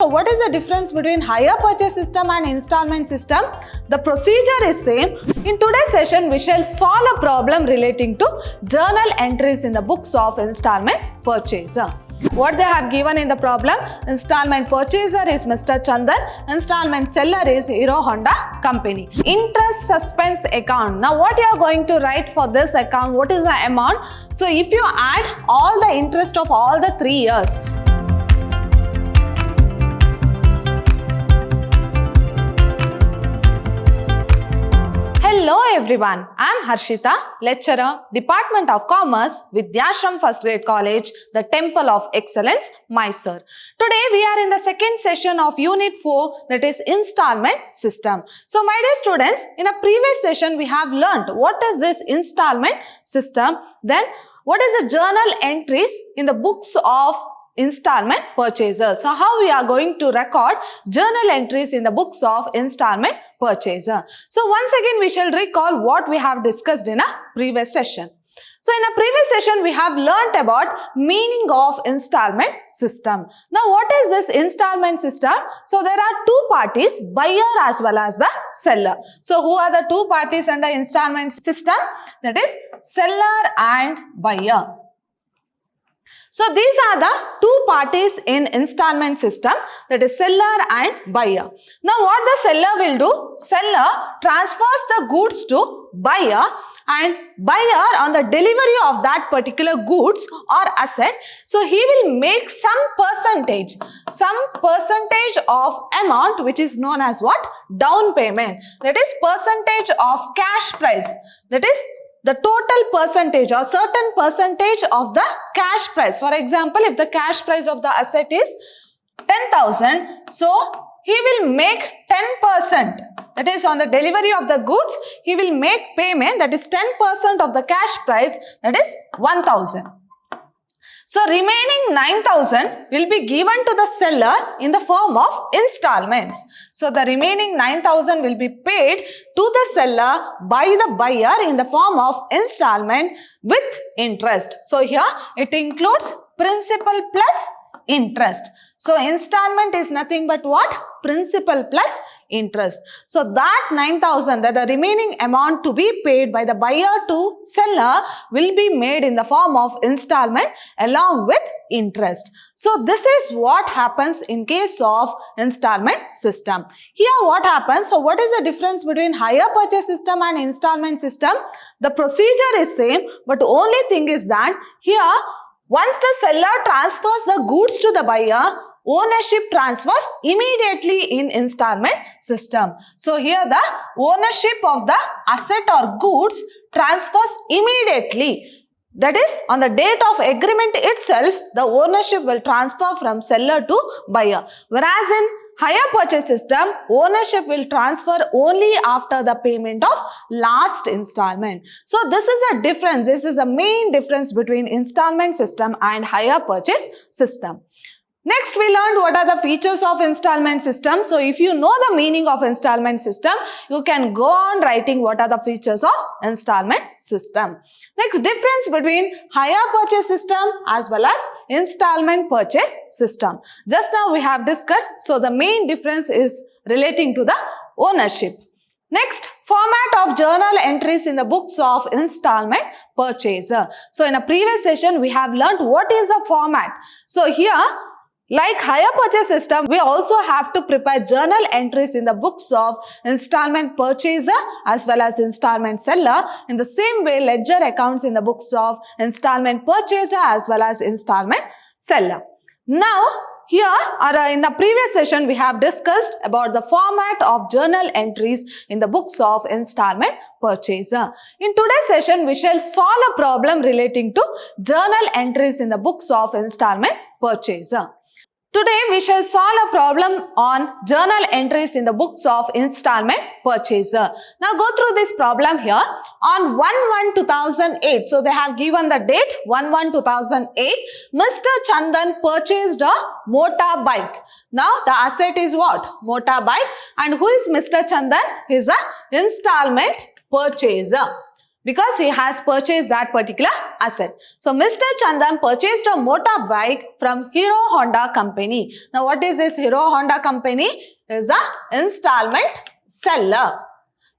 what is the difference between hire purchase system and installment system? The procedure is same. In today's session, we shall solve a problem relating to journal entries in the books of installment purchaser. What they have given in the problem: installment purchaser is Mr. Chandan, installment seller is Hero Honda Company. Interest suspense account. Now what you are going to write for this account? What is the amount? So if you add all the interest of all the 3 years, hello everyone, I am Harshita, lecturer, Department of Commerce, Vidyashram First Grade College, the Temple of Excellence, Mysore. Today we are in the second session of Unit 4, that is installment system. So my dear students, in a previous session we have learnt what is this installment system, then what is the journal entries in the books of installment purchaser. So how we are going to record journal entries in the books of installment purchaser. So once again we shall recall what we have discussed in a previous session. So in a previous session we have learnt about meaning of installment system. Now what is this installment system? So there are two parties, buyer as well as the seller. So who are the two parties under installment system? That is seller and buyer. So these are the two parties in installment system, that is seller and buyer. Now what the seller will do? Seller transfers the goods to buyer, and buyer on the delivery of that particular goods or asset, so he will make some percentage of amount which is known as what? Down payment. That is percentage of cash price. That is the total percentage or certain percentage of the cash price. For example, if the cash price of the asset is 10,000, so he will make 10%. That is, on the delivery of the goods, he will make payment, that is 10% of the cash price, that is 1,000. So remaining 9,000 will be given to the seller in the form of installments. So the remaining 9,000 will be paid to the seller by the buyer in the form of installment with interest. So here it includes principal plus interest. So installment is nothing but what? Principal plus interest. So that 9,000, that the remaining amount to be paid by the buyer to seller, will be made in the form of installment along with interest. So this is what happens in case of installment system. Here what happens? So what is the difference between hire purchase system and installment system? The procedure is same, but the only thing is that here once the seller transfers the goods to the buyer, ownership transfers immediately in installment system. So here the ownership of the asset or goods transfers immediately. That is, on the date of agreement itself, the ownership will transfer from seller to buyer. Whereas in hire purchase system, ownership will transfer only after the payment of last installment. So this is a difference. This is the main difference between installment system and hire purchase system. Next, we learned what are the features of installment system. So if you know the meaning of installment system, you can go on writing what are the features of installment system. Next, difference between hire purchase system as well as installment purchase system. Just now we have discussed, so the main difference is relating to the ownership. Next, format of journal entries in the books of installment purchaser. So in a previous session, we have learned what is the format. So here, like hire purchase system, we also have to prepare journal entries in the books of installment purchaser as well as installment seller. In the same way, ledger accounts in the books of installment purchaser as well as installment seller. Now, here in the previous session, we have discussed about the format of journal entries in the books of installment purchaser. In today's session, we shall solve a problem relating to journal entries in the books of installment purchaser. Today we shall solve a problem on journal entries in the books of installment purchaser. Now go through this problem here. On 1/1/2008, so they have given the date 1/1/2008, Mr. Chandan purchased a motorbike. Now the asset is what? Motorbike. And who is Mr. Chandan? He is an installment purchaser. because he has purchased that particular asset. So Mr. Chandan purchased a motorbike from Hero Honda company. Now what is this Hero Honda company? It is the installment seller.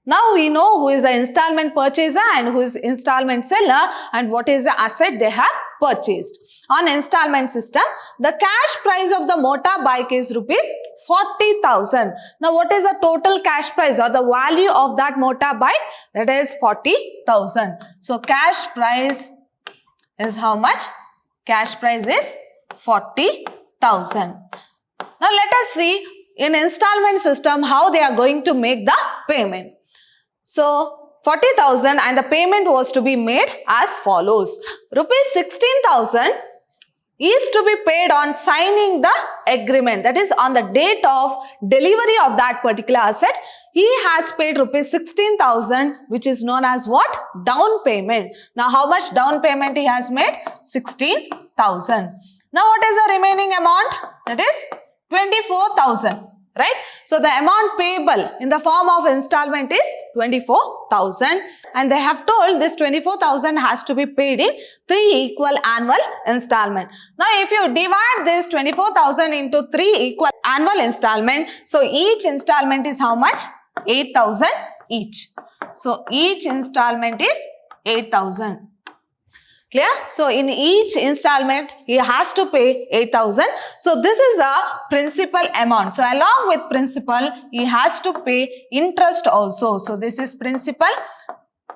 Now we know who is the installment purchaser and who is installment seller and what is the asset they have purchased. On installment system, the cash price of the motorbike is rupees 40,000. Now what is the total cash price or the value of that motorbike? That is 40,000. So cash price is how much? Cash price is 40,000. Now let us see in installment system how they are going to make the payment. So 40,000 and the payment was to be made as follows. Rupees 16,000 is to be paid on signing the agreement. That is on the date of delivery of that particular asset. He has paid rupees 16,000 which is known as what? Down payment. Now how much down payment he has made? 16,000. Now what is the remaining amount? That is 24,000. Right? So the amount payable in the form of installment is 24,000 and they have told this 24,000 has to be paid in 3 equal annual installment. Now if you divide this 24,000 into 3 equal annual installment, so each installment is how much? 8,000 each. So each installment is 8,000. Clear? So in each installment, he has to pay 8,000. So this is a principal amount. So along with principal, he has to pay interest also. So this is principal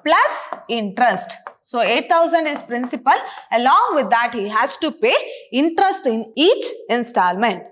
plus interest. So 8,000 is principal. Along with that, he has to pay interest in each installment.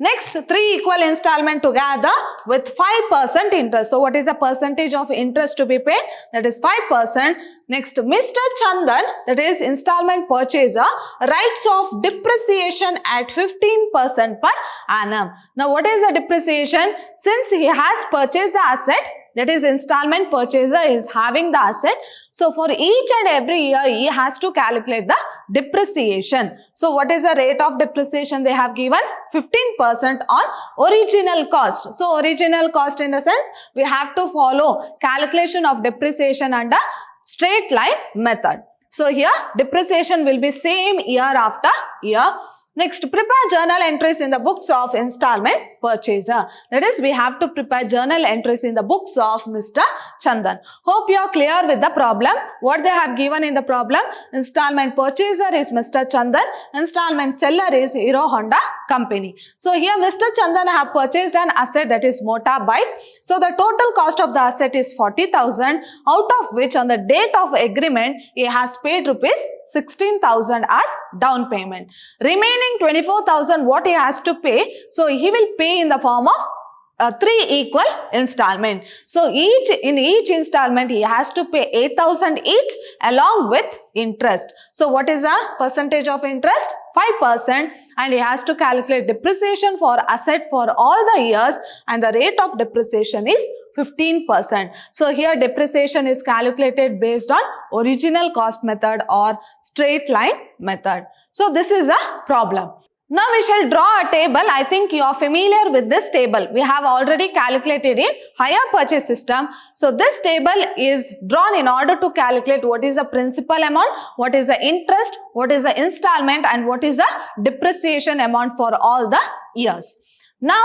Next, 3 equal installment together with 5% interest. So what is the percentage of interest to be paid? That is 5%. Next, Mr. Chandan, that is installment purchaser, writes off depreciation at 15% per annum. Now what is the depreciation? Since he has purchased the asset, that is installment purchaser is having the asset. So for each and every year, he has to calculate the depreciation. So what is the rate of depreciation they have given? 15% on original cost. So original cost in the sense, we have to follow calculation of depreciation under straight line method. So here depreciation will be same year after year. Next, prepare journal entries in the books of installment purchaser. That is, we have to prepare journal entries in the books of Mr. Chandan. Hope you are clear with the problem. What they have given in the problem? Installment purchaser is Mr. Chandan. Installment seller is Hero Honda company. So here Mr. Chandan have purchased an asset, that is motorbike. So the total cost of the asset is 40,000, out of which on the date of agreement, he has paid rupees 16,000 as down payment. Remaining 24,000 what he has to pay, so he will pay in the form of 3 equal installment. So in each installment he has to pay 8,000 each along with interest. So what is the percentage of interest? 5%, and he has to calculate depreciation for asset for all the years and the rate of depreciation is 15%. So here depreciation is calculated based on original cost method or straight line method. So this is a problem. Now we shall draw a table. I think you are familiar with this table. We have already calculated in hire purchase system. So this table is drawn in order to calculate what is the principal amount, what is the interest, what is the installment and what is the depreciation amount for all the years. Now,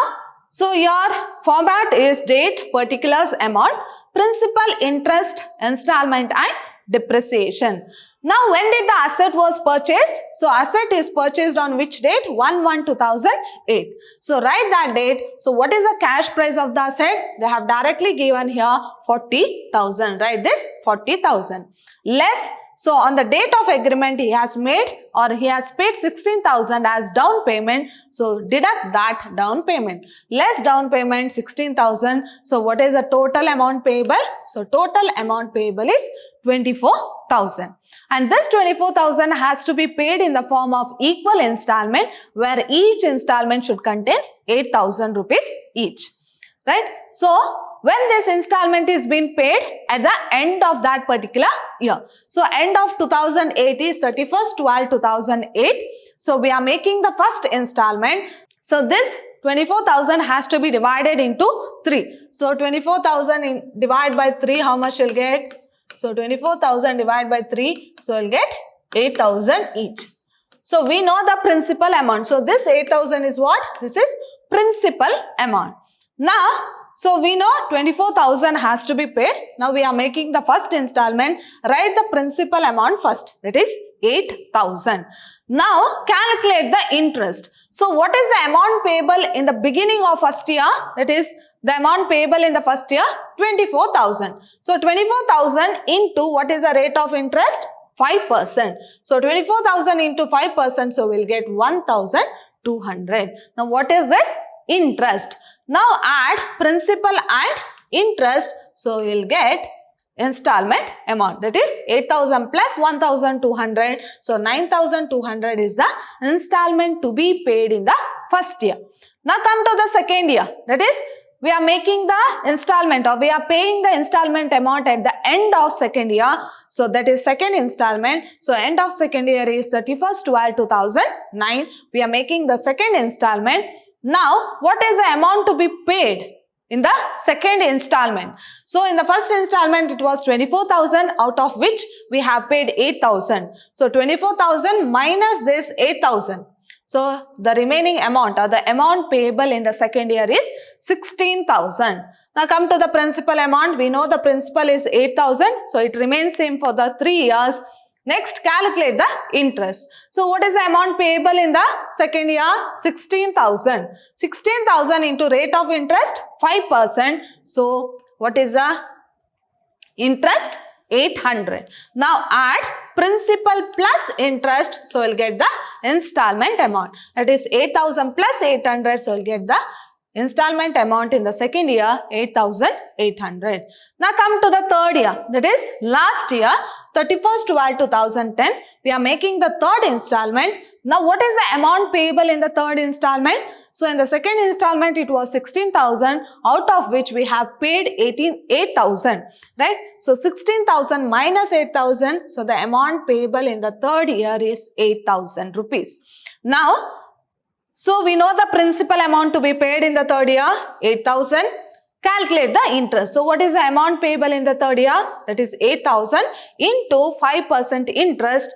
so your format is date, particulars, amount, principal, interest, installment and depreciation. Now, when did the asset was purchased? So, asset is purchased on which date? 1/1/2008. So, write that date. So, what is the cash price of the asset? They have directly given here 40,000. Write this 40,000. Less. So, on the date of agreement, he has made or he has paid 16,000 as down payment. So, deduct that down payment. Less down payment 16,000. So, what is the total amount payable? So, total amount payable is 24,000. And this 24,000 has to be paid in the form of equal installment where each installment should contain 8,000 rupees each. Right? So, when this installment is being paid at the end of that particular year. So, end of 2008 is 31st/12/2008. So, we are making the first installment. So, this 24,000 has to be divided into 3. So, 24,000 divided by 3, how much you'll get? So 24,000 divided by 3. So we'll get 8,000 each. So we know the principal amount. So this 8,000 is what? This is principal amount. Now, so we know 24,000 has to be paid. Now we are making the first installment. Write the principal amount first. That is 8,000. Now calculate the interest. So what is the amount payable in the beginning of first year? That is the amount payable in the first year, 24,000. So 24,000 into what is the rate of interest? 5%. So 24,000 into 5%. So we'll get 1,200. Now what is this? Interest. Now add principal and interest. So we'll get installment amount, that is 8,000 plus 1,200. So 9,200 is the installment to be paid in the first year. Now come to the second year, that is we are making the installment or we are paying the installment amount at the end of second year. So that is second installment. So end of second year is 31st/12/2009. We are making the second installment. Now what is the amount to be paid in the second installment? So in the first installment it was 24,000, out of which we have paid 8,000. So 24,000 minus this 8,000. So the remaining amount or the amount payable in the second year is 16,000. Now come to the principal amount. We know the principal is 8,000. So it remains same for the 3 years. Next, calculate the interest. So what is the amount payable in the second year? 16,000. 16,000 into rate of interest 5%. So what is the interest? 800. Now add principal plus interest. So we'll get the installment amount. That is 8,000 plus 800. So we'll get the installment amount in the second year, 8,800. Now come to the third year, that is last year, 31st/12/2010. We are making the third installment. Now what is the amount payable in the third installment? So in the second installment it was 16,000, out of which we have paid 8,000, right? So 16,000 minus 8,000. So the amount payable in the third year is 8,000 rupees. Now, so we know the principal amount to be paid in the third year, 8,000. Calculate the interest. So what is the amount payable in the third year? That is 8,000 into 5% interest.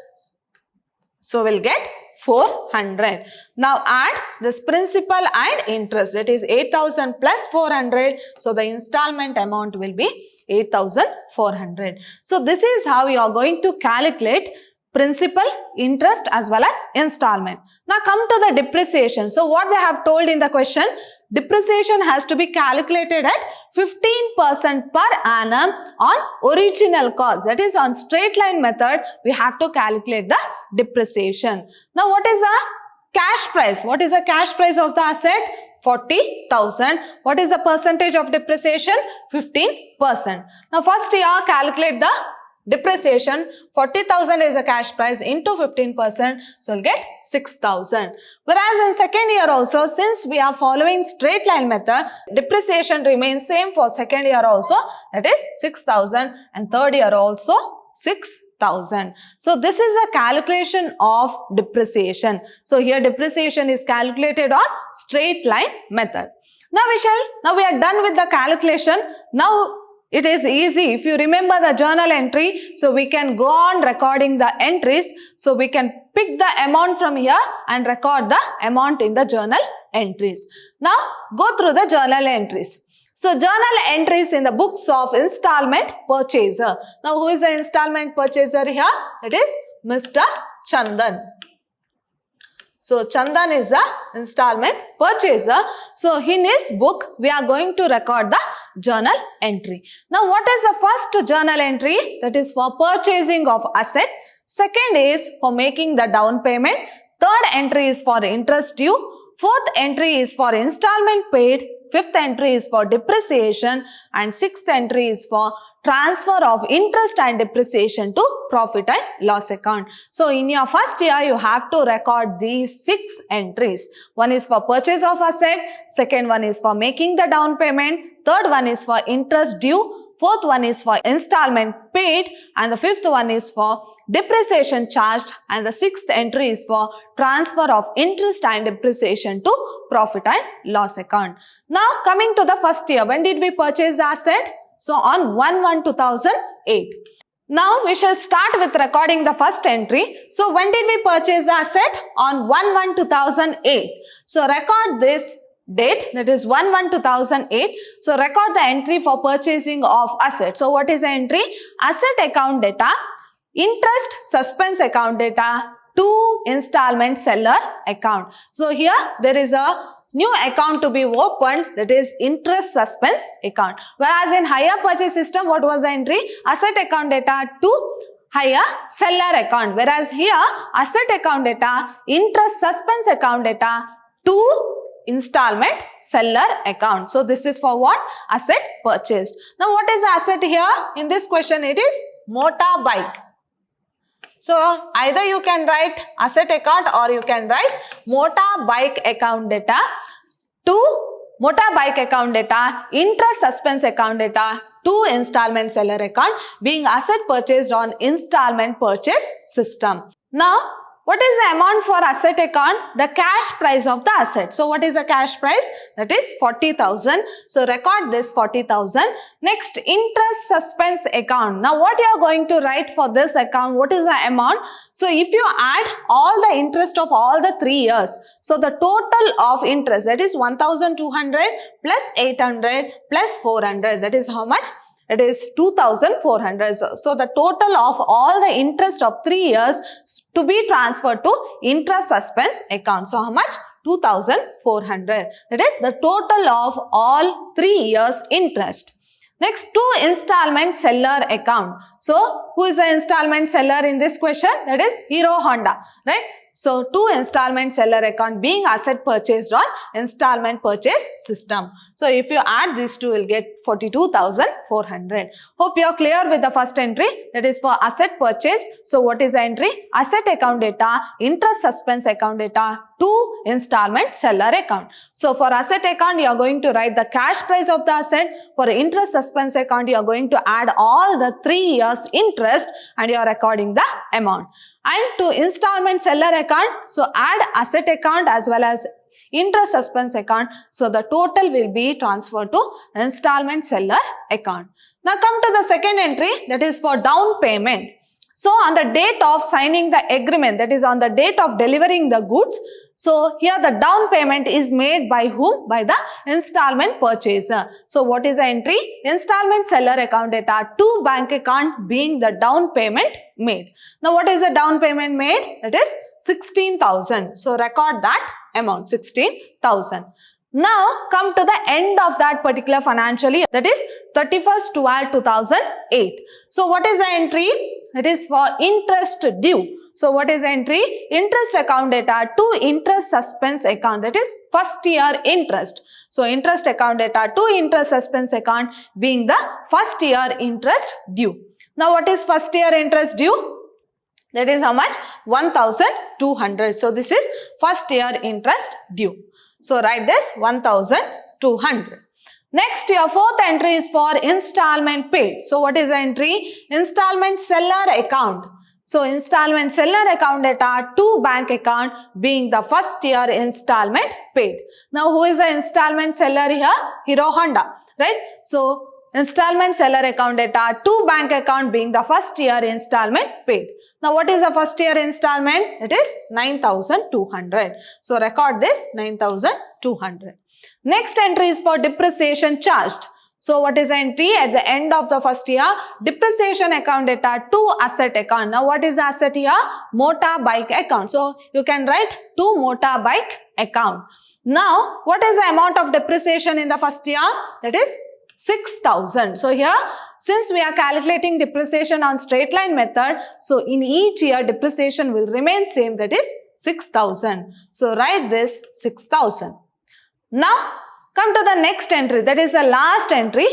So we'll get 400. Now add this principal and interest. That is 8,000 plus 400. So the installment amount will be 8,400. So this is how you are going to calculate principal, interest as well as installment. Now come to the depreciation. So what they have told in the question, depreciation has to be calculated at 15% per annum on original cost. That is on straight line method, we have to calculate the depreciation. Now what is the cash price? What is the cash price of the asset? 40,000. What is the percentage of depreciation? 15%. Now first year calculate the depreciation. 40,000 is the cash price into 15%. So we'll get 6,000. Whereas in second year also, since we are following straight line method, depreciation remains same for second year also. That is 6,000, and third year also 6,000. So this is a calculation of depreciation. So here depreciation is calculated on straight line method. Now we are done with the calculation. Now it is easy. If you remember the journal entry, so we can go on recording the entries. So we can pick the amount from here and record the amount in the journal entries. Now go through the journal entries. So journal entries in the books of installment purchaser. Now who is the installment purchaser here? It is Mr. Chandan. So Chandan is the installment purchaser. So in his book, we are going to record the journal entry. Now what is the first journal entry? That is for purchasing of asset. Second is for making the down payment. Third entry is for interest due. Fourth entry is for installment paid. Fifth entry is for depreciation, and sixth entry is for transfer of interest and depreciation to profit and loss account. So in your first year, you have to record these 6 entries. One is for purchase of asset, second one is for making the down payment, third one is for interest due, fourth one is for installment paid, and the fifth one is for depreciation charged, and the sixth entry is for transfer of interest and depreciation to profit and loss account. Now coming to the first year, when did we purchase the asset? So on 1/1/2008. Now we shall start with recording the first entry. So when did we purchase the asset? On 1/1/2008. So record this date, that is 1/1/2008. So record the entry for purchasing of asset. So what is the entry? Asset account data, interest suspense account data, to installment seller account. So here there is a new account to be opened, that is interest suspense account. Whereas in hire purchase system, what was the entry? Asset account data to hire seller account. Whereas here asset account data, interest suspense account data to installment seller account. So this is for what? Asset purchased. Now what is the asset here? In this question it is motorbike. So either you can write asset account or you can write motorbike account data to motorbike account data, interest suspense account data to installment seller account, being asset purchased on installment purchase system. Now what is the amount for asset account? The cash price of the asset. So what is the cash price? That is 40,000. So record this 40,000. Next, interest suspense account. Now what you are going to write for this account? What is the amount? So if you add all the interest of all the 3 years, so the total of interest, that is 1,200 plus 800 plus 400, that is how much? It is 2,400. So the total of all the interest of 3 years to be transferred to interest suspense account. So how much? 2,400. That is the total of all 3 years interest. Next, to installment seller account. So who is the installment seller in this question? That is Hero Honda, right? So to installment seller account, being asset purchased on installment purchase system. So if you add these two, you will get 42,400. Hope you are clear with the first entry, that is for asset purchased. So what is the entry? Asset account data, interest suspense account data to installment seller account. So for asset account, you are going to write the cash price of the asset. For interest suspense account, you are going to add all the 3 years interest and you are recording the amount. And to installment seller account, so add asset account as well as interest suspense account. So the total will be transferred to installment seller account. Now come to the second entry, that is for down payment. So on the date of signing the agreement, that is on the date of delivering the goods, so here the down payment is made by whom? By the installment purchaser. So what is the entry? Installment seller account data to bank account, being the down payment made. Now what is the down payment made? That is 16,000. So record that amount, 16,000. Now come to the end of that particular financial year, that is 31/12/2008. So what is the entry? It is for interest due. So what is the entry? Interest account data to interest suspense account, that is first year interest. So interest account data to interest suspense account, being the first year interest due. Now what is first year interest due? That is how much? 1,200. So this is first year interest due. So write this 1,200. Next, your fourth entry is for installment paid. So what is the entry? Installment seller account. So installment seller account data to bank account, being the first year installment paid. Now who is the installment seller here? Hero Honda, right? So installment seller account data to bank account, being the first year installment paid. Now what is the first year installment? It is 9,200. So record this 9,200. Next entry is for depreciation charged. So what is the entry? At the end of the first year, depreciation account data to asset account. Now what is the asset here? Motorbike account. So you can write to motorbike account. Now what is the amount of depreciation in the first year? That is 6,000. So here, since we are calculating depreciation on straight line method, so in each year depreciation will remain same, that is 6,000. So write this 6,000. Now come to the next entry, that is the last entry.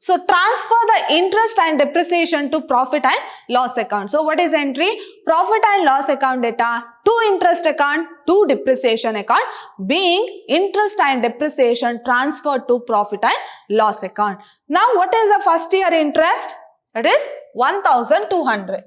So transfer the interest and depreciation to profit and loss account. So what is entry? Profit and loss account data to interest account to depreciation account, being interest and depreciation transferred to profit and loss account. Now what is the first year interest? It is 1,200.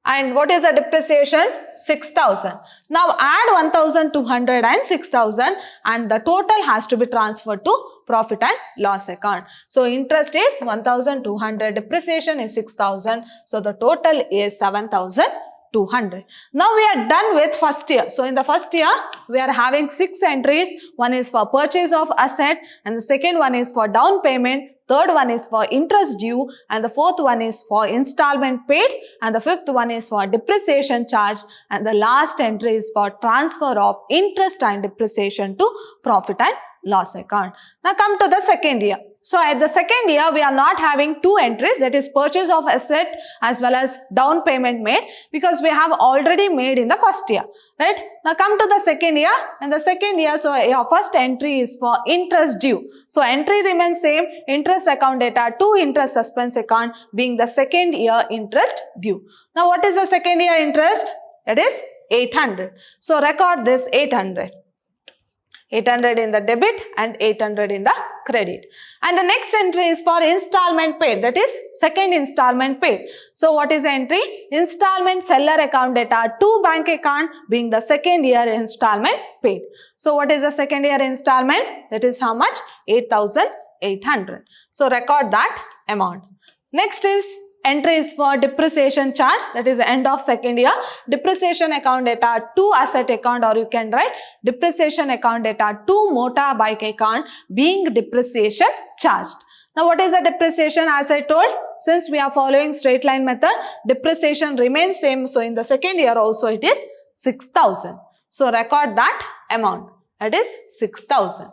And what is the depreciation? 6,000. Now add 1,200 and 6,000 and the total has to be transferred to profit and loss account. So interest is 1,200, depreciation is 6,000. So the total is 7,200. Now we are done with first year. So in the first year, we are having 6 entries. One is for purchase of asset and the second one is for down payment. Third one is for interest due and the fourth one is for installment paid and the fifth one is for depreciation charge and the last entry is for transfer of interest and depreciation to profit and loss account. Now come to the second year. So at the second year, we are not having 2 entries, that is purchase of asset as well as down payment made because we have already made in the first year, right? Now come to the second year. In the second year, so your first entry is for interest due. So entry remains same, interest account data to interest suspense account being the second year interest due. Now what is the second year interest? That is 800. So record this 800. 800 in the debit and 800 in the credit. And the next entry is for installment paid, that is second installment paid. So what is the entry? Installment seller account data to bank account being the second year installment paid. So what is the second year installment? That is how much? 8,800. So record that amount. Next is entry is for depreciation charge, that is end of second year. Depreciation account data to asset account, or you can write depreciation account data to motorbike account being depreciation charged. Now what is the depreciation? As I told, since we are following straight line method, depreciation remains same. So in the second year also it is 6,000. So record that amount, that is 6,000.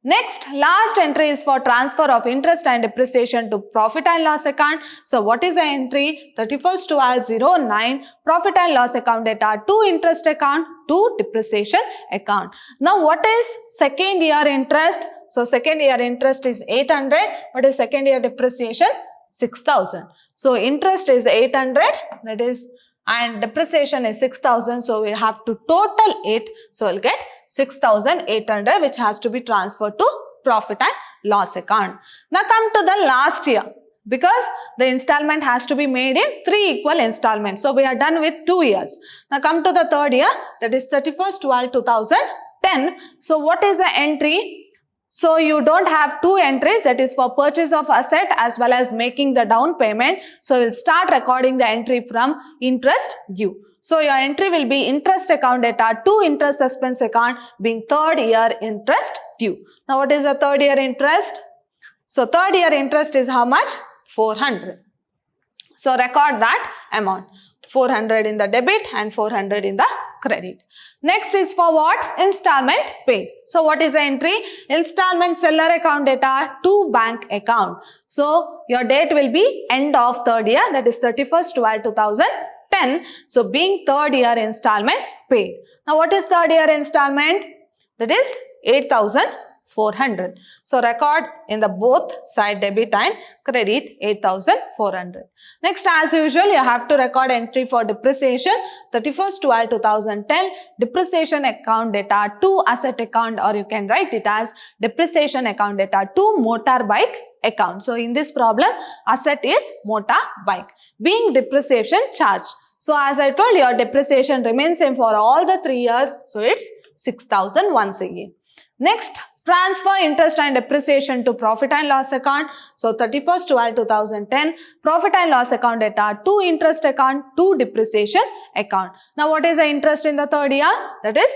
Next, last entry is for transfer of interest and depreciation to profit and loss account. So what is the entry? 31/12/09 profit and loss account data to interest account to depreciation account. Now what is second year interest? So second year interest is 800. What is second year depreciation? 6,000. So interest is 800, that is, and depreciation is 6,000. So we have to total it. So we'll get 6,800 which has to be transferred to profit and loss account. Now come to the last year because the installment has to be made in 3 equal installments. So we are done with 2 years. Now come to the third year, that is 31/12/2010. So what is the entry? So you don't have 2 entries, that is for purchase of asset as well as making the down payment. So we'll start recording the entry from interest due. So your entry will be interest account data to interest suspense account being third year interest due. Now what is the third year interest? So third year interest is how much? 400. So record that amount. 400 in the debit and 400 in the credit. Next is for what? Installment paid. So what is the entry? Installment seller account data to bank account. So your date will be end of third year, that is 31/12/2010. So being third year installment paid. Now what is third year installment? That is 8,400. So record in the both side debit and credit 8,400. Next, as usual, you have to record entry for depreciation 31/12/2010 depreciation account data to asset account, or you can write it as depreciation account data to motorbike account. So in this problem, asset is motorbike being depreciation charge. So as I told you, your depreciation remains same for all the 3 years. So it's 6,000 once again. Next, transfer interest and depreciation to profit and loss account. So 31/12/2010 profit and loss account data to interest account to depreciation account. Now what is the interest in the third year? That is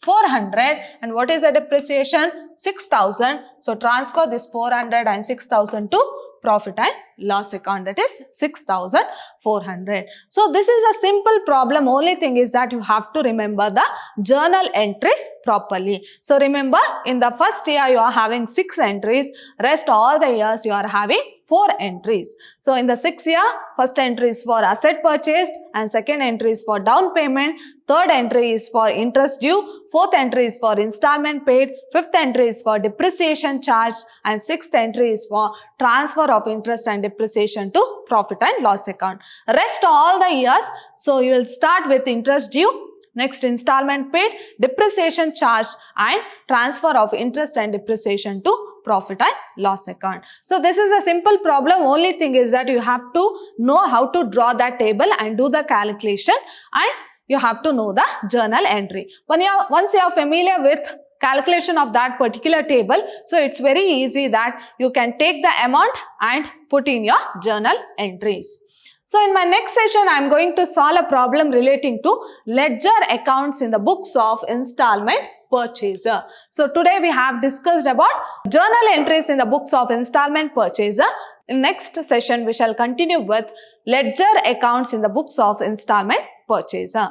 400. And what is the depreciation? 6,000. So transfer this 400 and 6,000 to profit and loss account, that is 6,400. So this is a simple problem. Only thing is that you have to remember the journal entries properly. So remember, in the first year you are having 6 entries, rest all the years you are having 4 entries. So in the 6th year, first entry is for asset purchased and second entry is for down payment, third entry is for interest due, fourth entry is for installment paid, fifth entry is for depreciation charge, and sixth entry is for transfer of interest and depreciation to profit and loss account. Rest all the years, so you will start with interest due, next installment paid, depreciation charge, and transfer of interest and depreciation to profit and loss account. So this is a simple problem. Only thing is that you have to know how to draw that table and do the calculation, and you have to know the journal entry. Once you are familiar with calculation of that particular table, so it's very easy that you can take the amount and put in your journal entries. So in my next session, I am going to solve a problem relating to ledger accounts in the books of installment purchaser. So today we have discussed about journal entries in the books of installment purchaser. In next session, we shall continue with ledger accounts in the books of installment purchaser.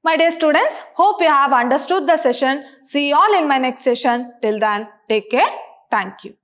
My dear students, hope you have understood the session. See you all in my next session. Till then, take care. Thank you.